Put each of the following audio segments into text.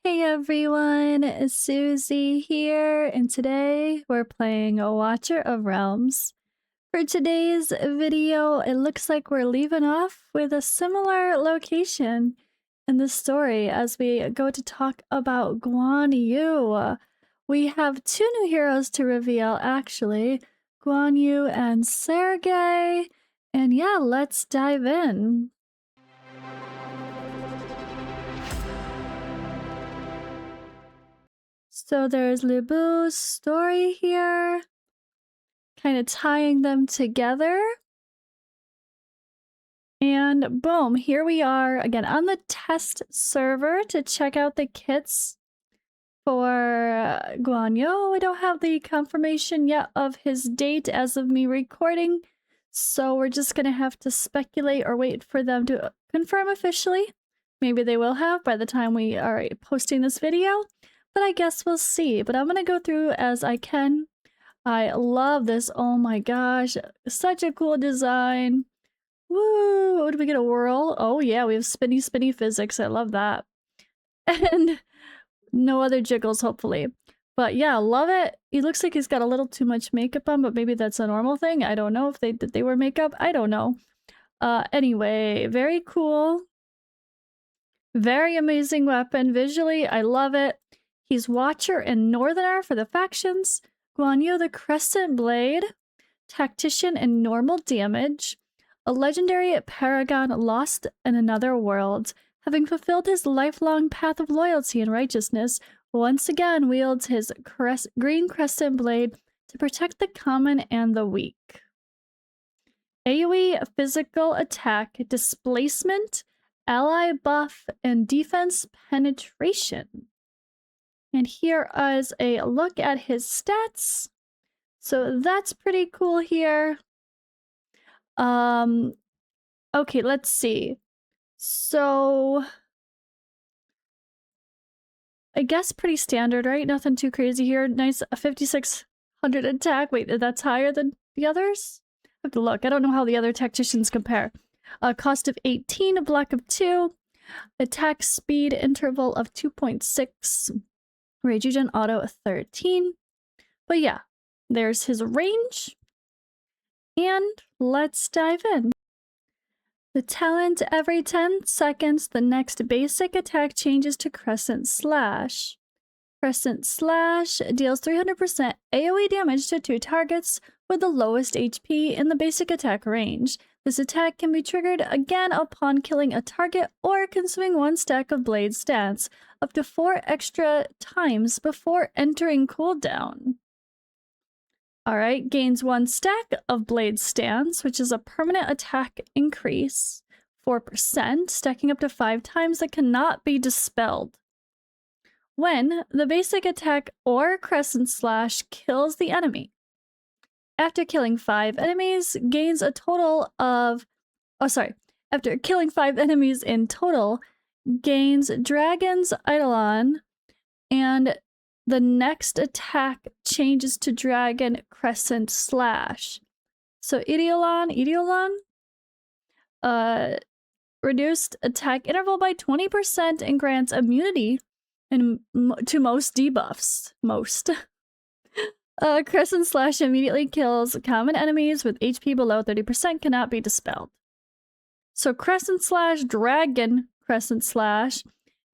Hey everyone, it's Suzi here, and today we're playing a Watcher of Realms. For today's video, it looks like we're leaving off with a similar location in the story as we go to talk about Guan Yu. We have two new heroes to reveal, actually, Guan Yu and Sergei. And yeah, let's dive in. So there's Libu's story here, kind of tying them together. And boom, here we are again on the test server to check out the kits for Guan Yu. I don't have the confirmation yet of his date as of me recording, so we're just gonna have to speculate or wait for them to confirm officially. Maybe they will have by the time we are posting this video. But I guess we'll see. But I'm gonna go through as I can. I love this. Oh my gosh. Such a cool design. Woo! Did we get a whirl? Oh yeah, we have spinny physics. I love that. And no other jiggles, hopefully. But yeah, love it. He looks like he's got a little too much makeup on, but maybe that's a normal thing. I don't know if they wear makeup. I don't know. Anyway, very cool. Very amazing weapon. Visually, I love it. He's Watcher and Northerner for the factions. Guan Yu the Crescent Blade. Tactician and normal damage. A legendary paragon lost in another world. Having fulfilled his lifelong path of loyalty and righteousness, once again wields his green Crescent Blade to protect the common and the weak. AoE physical attack, displacement, ally buff, and defense penetration. And here is a look at his stats. So that's pretty cool here. Okay, let's see. So I guess pretty standard, right? Nothing too crazy here. Nice 5600 attack. Wait, that's higher than the others? I have to look. I don't know how the other tacticians compare. Cost of 18, a block of 2, attack speed interval of 2.6, rage regen auto 13. But yeah, there's his range. And let's dive in. The talent, every 10 seconds, the next basic attack changes to Crescent Slash. Crescent Slash deals 300% AoE damage to 2 targets with the lowest HP in the basic attack range. This attack can be triggered again upon killing a target or consuming 1 stack of blade stats, up to 4 extra times before entering cooldown. Alright, gains 1 stack of blade stance, which is a permanent attack increase, 4%, stacking up to 5 times that cannot be dispelled. When the basic attack or Crescent Slash kills the enemy. After killing 5 enemies, gains a total of... After killing 5 enemies in total, gains Dragon's Eidolon, and the next attack changes to Dragon Crescent Slash. So Eidolon, reduced attack interval by 20% and grants immunity to most debuffs. Crescent Slash immediately kills common enemies with HP below 30%, cannot be dispelled. So Crescent Slash, Dragon Crescent Slash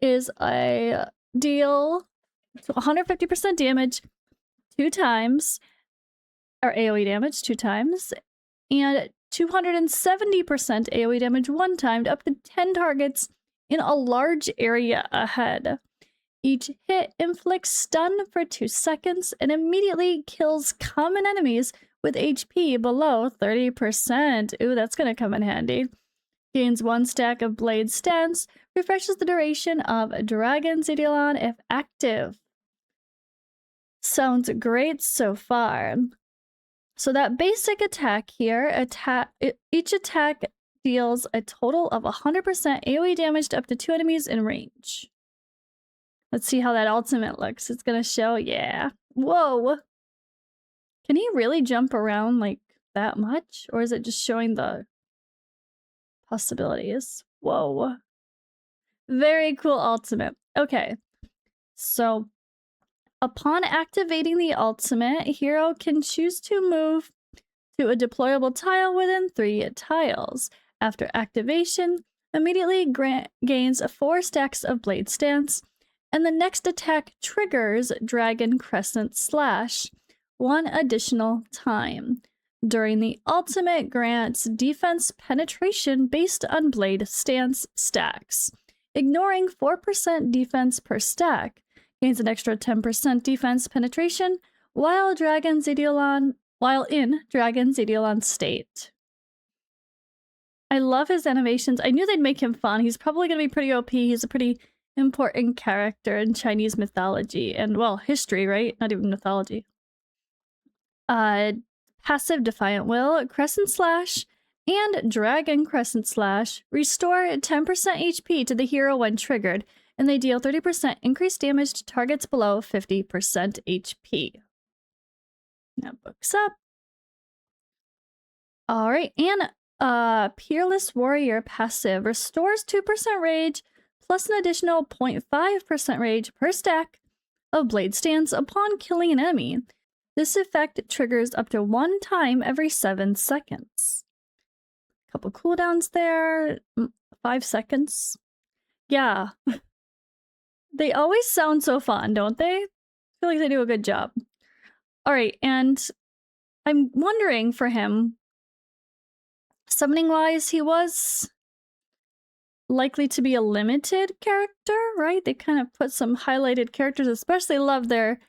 is a deal 150% damage 2 times, or AoE damage 2 times, and 270% AoE damage 1 time to up to 10 targets in a large area ahead. Each hit inflicts stun for 2 seconds and immediately kills common enemies with HP below 30%. Ooh, that's gonna come in handy. Gains 1 stack of blade stance, refreshes the duration of Dragon's Eidolon if active. Sounds great so far. So that basic attack here, each attack deals a total of 100% AoE damage to up to 2 enemies in range. Let's see how that ultimate looks. It's gonna show, yeah. Whoa! Can he really jump around like that much? Or is it just showing the possibilities? Whoa. Very cool ultimate. Okay. So, upon activating the ultimate, hero can choose to move to a deployable tile within 3 tiles. After activation, immediately gains 4 stacks of Blade Stance, and the next attack triggers Dragon Crescent Slash 1 additional time. During the ultimate, grants defense penetration based on Blade Stance stacks. Ignoring 4% defense per stack, gains an extra 10% defense penetration while in Dragon's Eidolon state. I love his animations. I knew they'd make him fun. He's probably going to be pretty OP. He's a pretty important character in Chinese mythology and, well, history, right? Not even mythology. Passive Defiant Will, Crescent Slash, and Dragon Crescent Slash restore 10% HP to the hero when triggered, and they deal 30% increased damage to targets below 50% HP. Now books up. All right, and Peerless Warrior passive restores 2% rage plus an additional 0.5% rage per stack of Blade Stance upon killing an enemy. This effect triggers up to 1 time every 7 seconds. Couple cooldowns there, 5 seconds. Yeah. They always sound so fun, don't they? I feel like they do a good job. All right, and I'm wondering for him, summoning-wise, he was likely to be a limited character, right? They kind of put some highlighted characters, especially love their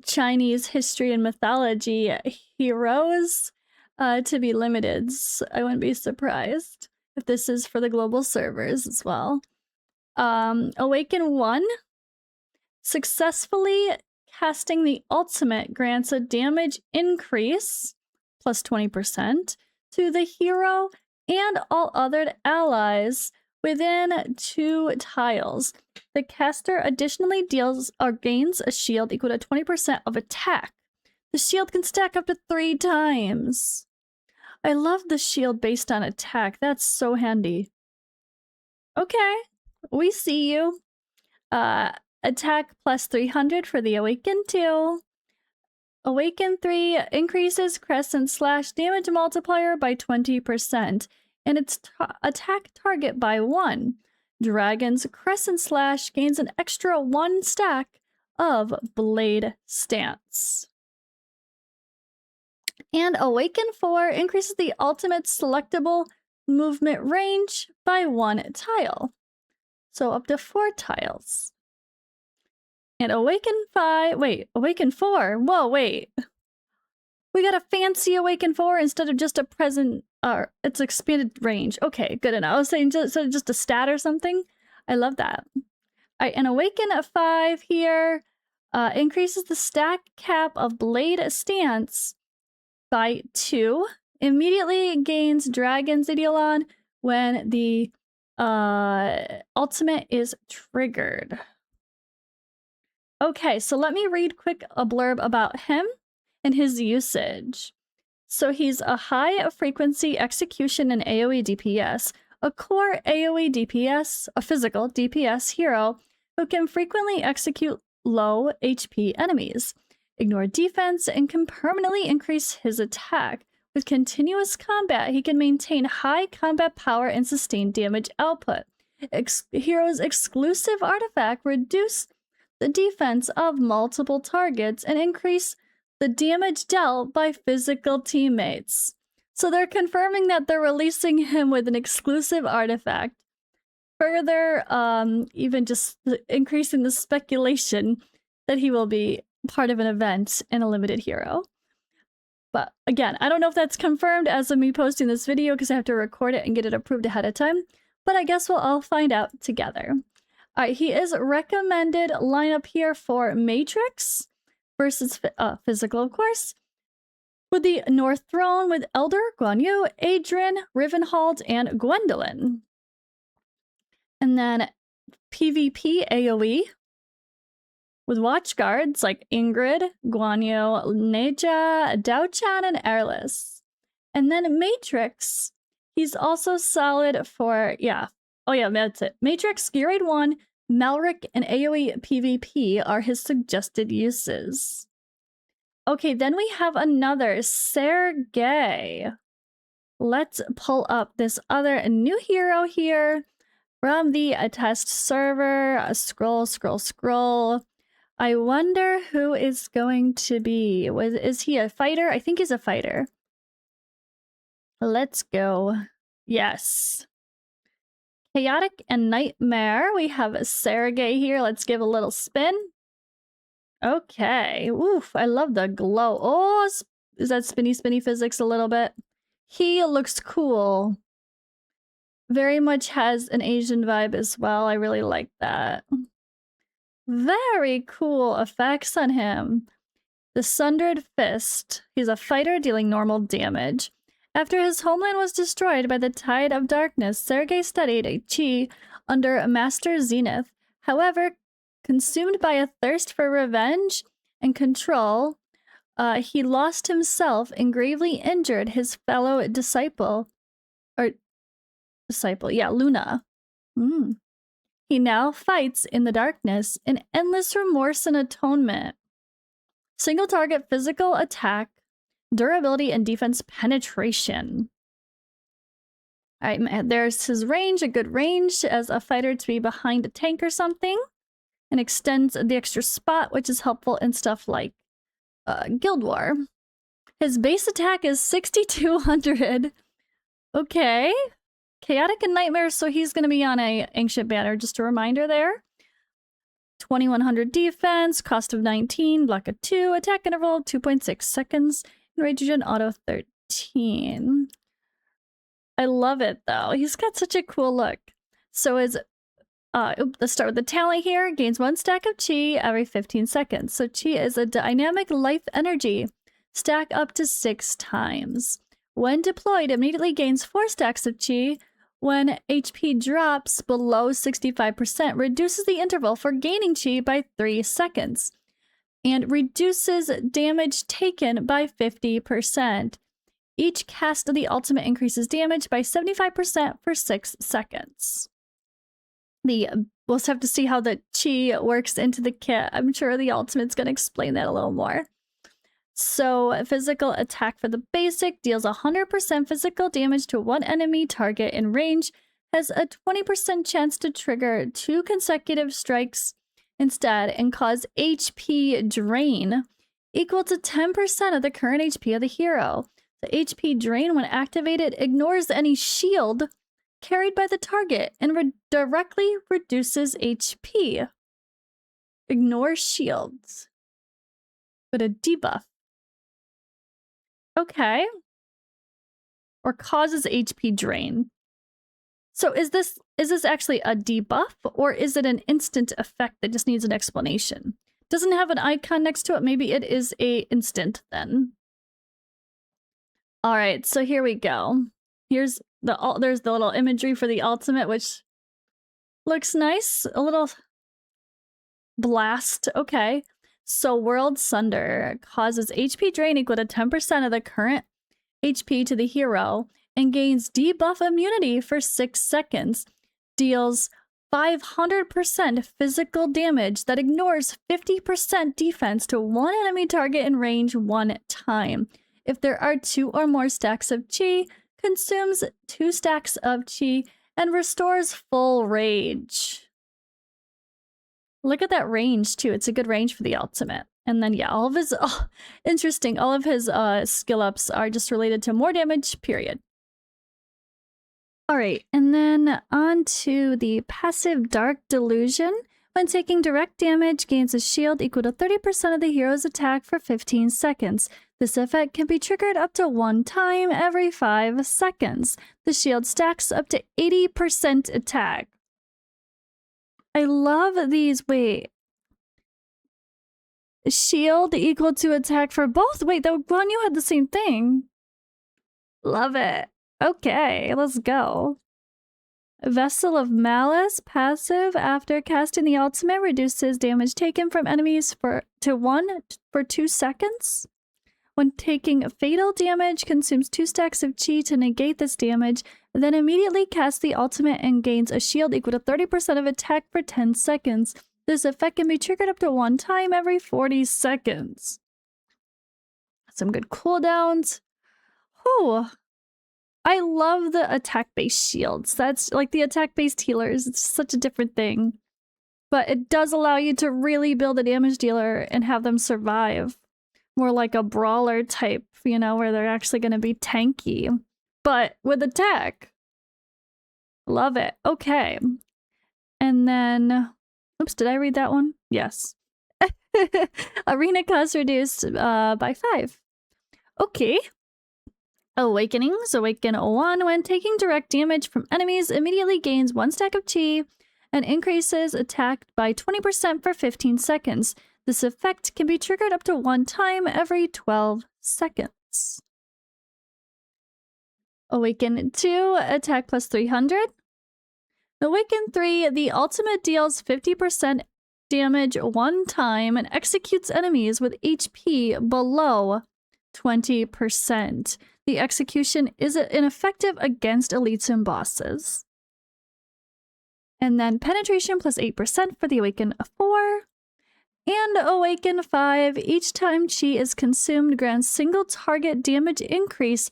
Chinese history and mythology heroes to be limited. So I wouldn't be surprised if this is for the global servers as well. Awaken 1. Successfully casting the ultimate grants a damage increase plus 20% to the hero and all other allies within 2 tiles. The caster additionally deals or gains a shield equal to 20% of attack. The shield can stack up to 3 times. I love the shield based on attack. That's so handy. Okay, we see you. Attack plus 300 for the Awaken 2. Awaken 3 increases Crescent Slash damage multiplier by 20%, and its attack target by 1. Dragon's Crescent Slash gains an extra 1 stack of Blade Stance. And Awaken 4 increases the ultimate selectable movement range by 1 tile. So up to 4 tiles. And Awaken 4. Whoa, wait. We got a fancy Awaken 4 instead of just a present, it's expanded range. Okay, good enough. I was saying just a stat or something. I love that. All right, and Awaken 5 here increases the stack cap of Blade Stance by 2. Immediately gains Dragon's Eidolon when the ultimate is triggered. Okay, so let me read quick a blurb about him and his usage. So he's a high frequency execution and AoE DPS, a core AoE DPS, a physical DPS hero who can frequently execute low HP enemies, ignore defense, and can permanently increase his attack. With continuous combat, he can maintain high combat power and sustain damage output. Hero's exclusive artifact reduce the defense of multiple targets and increase the damage dealt by physical teammates. So they're confirming that they're releasing him with an exclusive artifact. Further, even just increasing the speculation that he will be part of an event and a limited hero. But again, I don't know if that's confirmed as of me posting this video because I have to record it and get it approved ahead of time. But I guess we'll all find out together. All right, he is recommended lineup here for Matrix versus physical, of course. With the North Throne with Elder, Guan Yu, Adrian, Rivenhald, and Gwendolyn. And then PvP AoE with Watchguards like Ingrid, Guan Yu, Neja, Dao-chan, and Airless. And then Matrix, he's also solid for, oh yeah, that's it. Matrix, Gear Raid 1, Malric and AoE PvP are his suggested uses. Okay, then we have another Sergei. Let's pull up this other new hero here from the test server. Scroll. I wonder who is going to be. Is he a fighter? I think he's a fighter. Let's go. Yes. Chaotic and Nightmare. We have Sergei here. Let's give a little spin. Okay. Oof, I love the glow. Oh, is that spinny physics a little bit? He looks cool. Very much has an Asian vibe as well. I really like that. Very cool effects on him. The Sundered Fist. He's a fighter dealing normal damage. After his homeland was destroyed by the Tide of Darkness, Sergei studied Chi under Master Zenith. However, consumed by a thirst for revenge and control, he lost himself and gravely injured his fellow disciple. Luna. He now fights in the darkness in endless remorse and atonement. Single target physical attack, durability, and defense penetration. Alright, there's his range, a good range as a fighter to be behind a tank or something. And extends the extra spot, which is helpful in stuff like Guild War. His base attack is 6,200. Okay. Chaotic and Nightmare, so he's going to be on a Ancient Banner, just a reminder there. 2,100 defense, cost of 19, block of 2, attack interval 2.6 seconds, and rage regen auto 13. I love it though. He's got such a cool look. So his let's start with the talent here. Gains 1 stack of Chi every 15 seconds. So Chi is a dynamic life energy. Stack up to 6 times. When deployed, immediately gains 4 stacks of Chi. When HP drops below 65%, reduces the interval for gaining Chi by 3 seconds. And reduces damage taken by 50%. Each cast of the ultimate increases damage by 75% for 6 seconds. We'll just have to see how the Chi works into the kit. I'm sure the ultimate's going to explain that a little more. So, physical attack for the basic deals 100% physical damage to one enemy target in range, has a 20% chance to trigger 2 consecutive strikes instead, and cause HP drain equal to 10% of the current HP of the hero. The HP drain, when activated, ignores any shield carried by the target and directly reduces HP. Ignore shields. But a debuff. Okay. Or causes HP drain. So is this actually a debuff, or is it an instant effect that just needs an explanation? Doesn't have an icon next to it. Maybe it is a instant then. All right, so here we go. There's the little imagery for the ultimate, which looks nice. A little blast. Okay. So World Sunder causes HP drain equal to 10% of the current HP to the hero and gains debuff immunity for 6 seconds. Deals 500% physical damage that ignores 50% defense to one enemy target in range 1 time. If there are 2 or more stacks of Chi, consumes 2 stacks of Chi and restores full rage. Look at that range too. It's a good range for the ultimate. And then yeah, all of his interesting. All of his skill ups are just related to more damage, period. All right, and then on to the passive Dark Delusion. When taking direct damage, gains a shield equal to 30% of the hero's attack for 15 seconds. This effect can be triggered up to 1 time every 5 seconds. The shield stacks up to 80% attack. I love these. Wait. Shield equal to attack for both? Wait, the Guan Yu had the same thing. Love it. Okay, let's go. Vessel of Malice, passive. After casting the ultimate, reduces damage taken from enemies to 1 for 2 seconds. When taking fatal damage, consumes 2 stacks of chi to negate this damage, then immediately casts the ultimate and gains a shield equal to 30% of attack for 10 seconds. This effect can be triggered up to 1 time every 40 seconds. Some good cooldowns. Whew. I love the attack-based shields. That's like the attack-based healers. It's such a different thing. But it does allow you to really build a damage dealer and have them survive. More like a brawler type, you know, where they're actually going to be tanky. But with attack. Love it. Okay. And then... Oops, did I read that one? Yes. Arena cost reduced by 5. Okay. Awakenings. Awaken 1 when taking direct damage from enemies immediately gains 1 stack of chi and increases attack by 20% for 15 seconds. This effect can be triggered up to 1 time every 12 seconds. Awaken 2, attack plus 300. Awaken 3, the ultimate deals 50% damage 1 time and executes enemies with HP below 20%. The execution is ineffective against elites and bosses. And then penetration plus 8% for the Awaken 4. And Awaken 5, each time chi is consumed, grants single target damage increase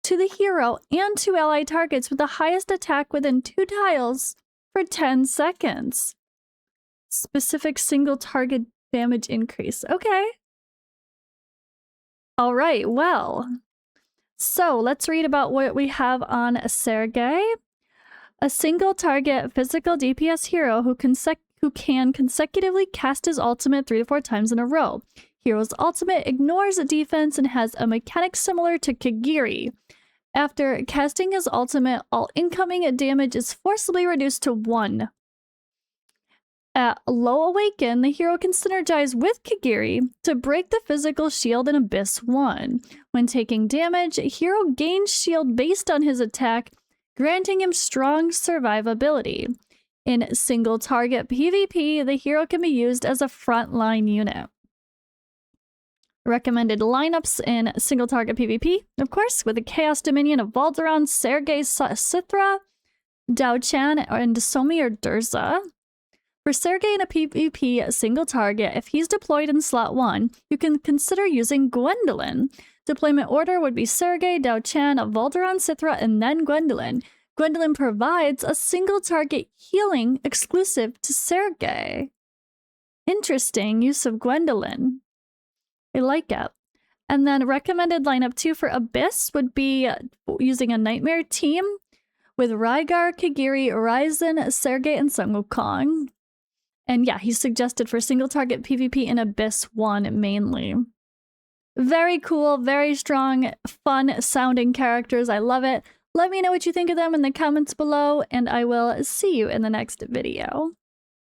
to the hero and to allied targets with the highest attack within 2 tiles for 10 seconds. Specific single target damage increase. Okay. All right, well. So let's read about what we have on SERGEI. A single target physical DPS hero who can consecutively cast his ultimate 3 to 4 times in a row. Hero's ultimate ignores a defense and has a mechanic similar to Kagiri. After casting his ultimate, all incoming damage is forcibly reduced to 1. At low awaken, the hero can synergize with Kagiri to break the physical shield in Abyss 1. When taking damage, a hero gains shield based on his attack, granting him strong survivability. In single target PvP, the hero can be used as a frontline unit. Recommended lineups in single target PvP, of course, with the Chaos Dominion of Valderon, Sergei, Sithra, Dao Chan, and Somi or Durza. For Sergei in a PvP single target, if he's deployed in slot 1, you can consider using Gwendolyn. Deployment order would be Sergei, Dao Chan, Valderon, Sithra, and then Gwendolyn. Gwendolyn provides a single target healing exclusive to Sergei. Interesting use of Gwendolyn. I like it. And then recommended lineup 2 for Abyss would be using a Nightmare team with Rygar, Kagiri, Ryzen, Sergei, and Sun Wukong. And yeah, he's suggested for single target PvP in Abyss 1 mainly. Very cool, very strong, fun sounding characters. I love it. Let me know what you think of them in the comments below, and I will see you in the next video.